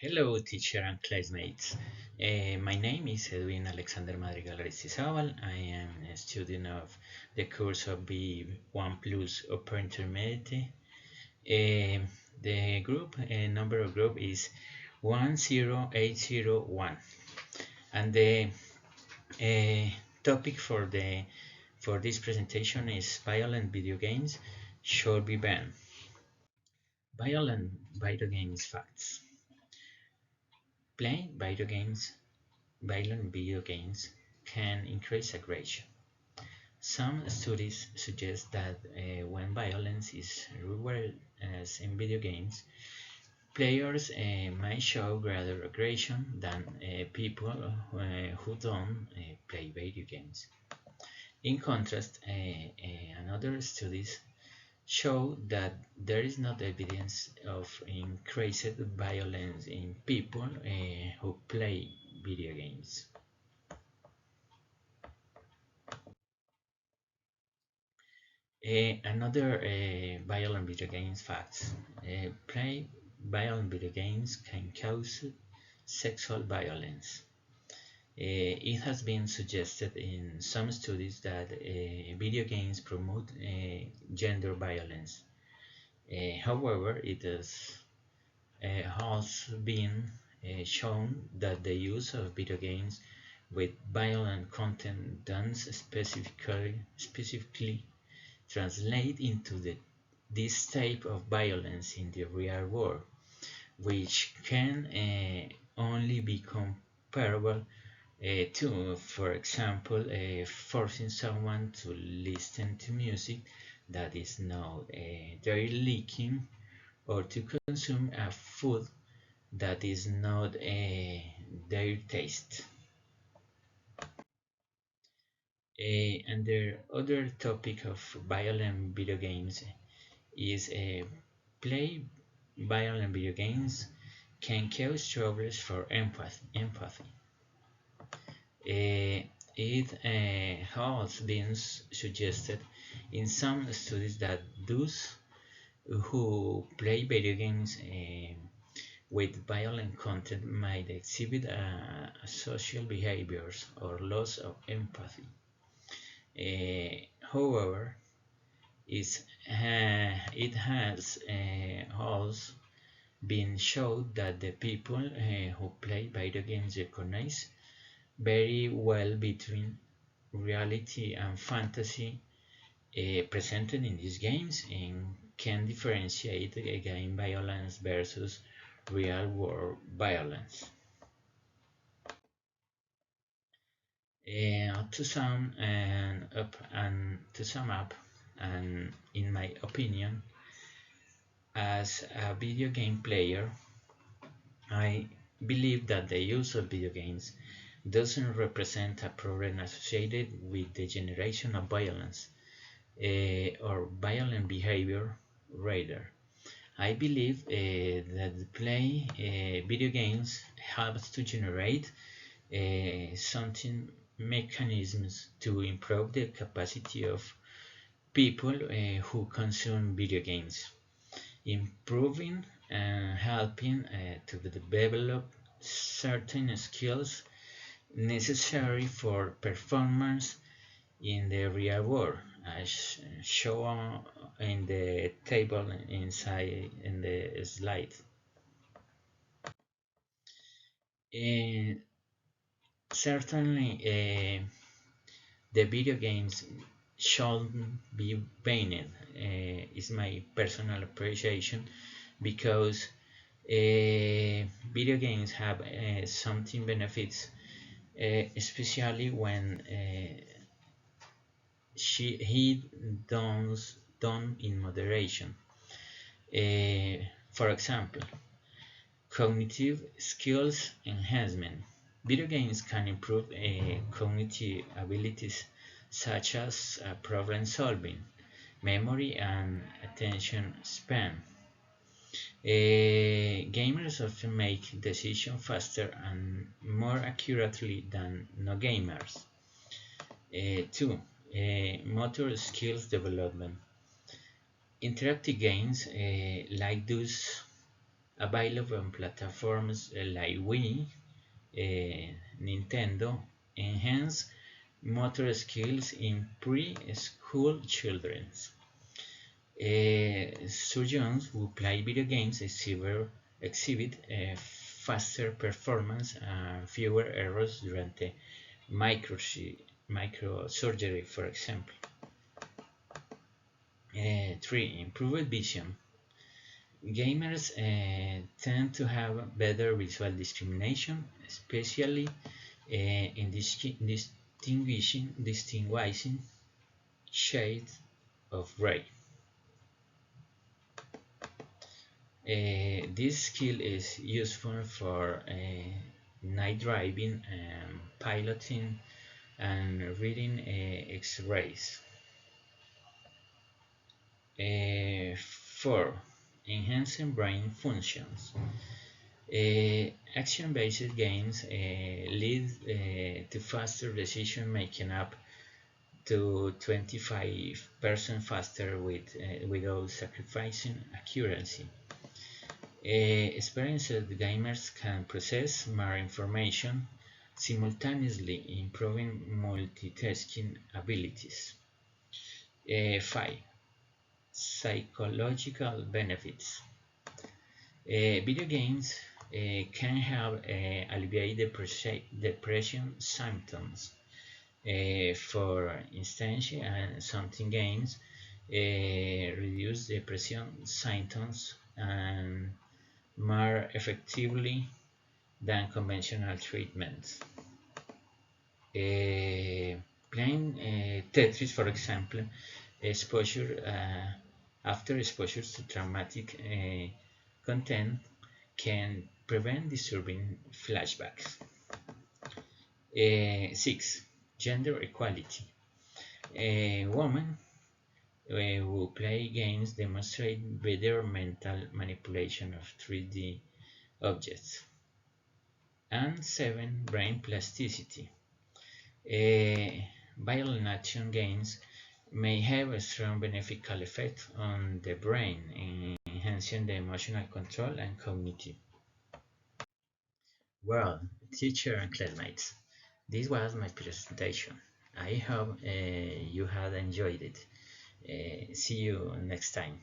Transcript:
Hello, teacher and classmates. My name is Edwin Alexander Madrigal Aristizabal. I am a student of the course of B1 Plus Upper Intermediate. The number of group is 10801, and the uh, topic for this presentation is violent video games should be banned. Violent video games facts. Playing violent video games can increase aggression. Some studies suggest that when violence is rewarded as in video games, players might show greater aggression than people who don't play video games. In contrast, another studies show that there is not evidence of increased violence in people who play video games. Another violent video games facts. Play violent video games can cause sexual violence. It has been suggested in some studies that video games promote gender violence. However, it has been shown that the use of video games with violent content does specifically translate into this type of violence in the real world, which can only be comparable to, for example, forcing someone to listen to music that is not their liking, or to consume a food that is not their taste. And the other topic of violent video games is play violent video games can cause troubles for empathy. It has been suggested in some studies that those who play video games with violent content might exhibit social behaviors or loss of empathy. However, it has also been shown that the people who play video games recognize very well between reality and fantasy presented in these games, and can differentiate game violence versus real world violence. To sum up, and in my opinion, as a video game player, I believe that the use of video games doesn't represent a problem associated with the generation of violence or violent behavior. Rather, I believe that play video games helps to generate something mechanisms to improve the capacity of people who consume video games, improving and helping to develop certain skills necessary for performance in the real world, as shown in the table inside in the slide. And certainly, the video games shouldn't be banned. Is my personal appreciation, because video games have something benefits, especially when he done in moderation. For example, cognitive skills enhancement. Video games can improve cognitive abilities such as problem solving, memory, and attention span. Gamers often make decisions faster and more accurately than no-gamers. 2. Motor skills development. Interactive games like those available on platforms like Wii, Nintendo, enhance motor skills in preschool children. Surgeons who play video games exhibit a faster performance and fewer errors during the microsurgery, for example. 3. Improved vision. Gamers tend to have better visual discrimination, especially in distinguishing shades of gray. This skill is useful for night driving, piloting, and reading X-rays. 4. Enhancing brain functions. Action-based games lead to faster decision making, up to 25% faster without sacrificing accuracy. Experienced gamers can process more information, simultaneously improving multitasking abilities. 5. Psychological benefits. Video games can help alleviate depression symptoms. For instance, some games reduce depression symptoms and more effectively than conventional treatments. Playing Tetris, for example, after exposure to traumatic content can prevent disturbing flashbacks. 6. Gender equality. Women who play games demonstrate better mental manipulation of 3D objects. And 7. Brain plasticity. Violent action games may have a strong beneficial effect on the brain, enhancing the emotional control and cognitive. Well, teacher and classmates, this was my presentation. I hope you had enjoyed it. See you next time.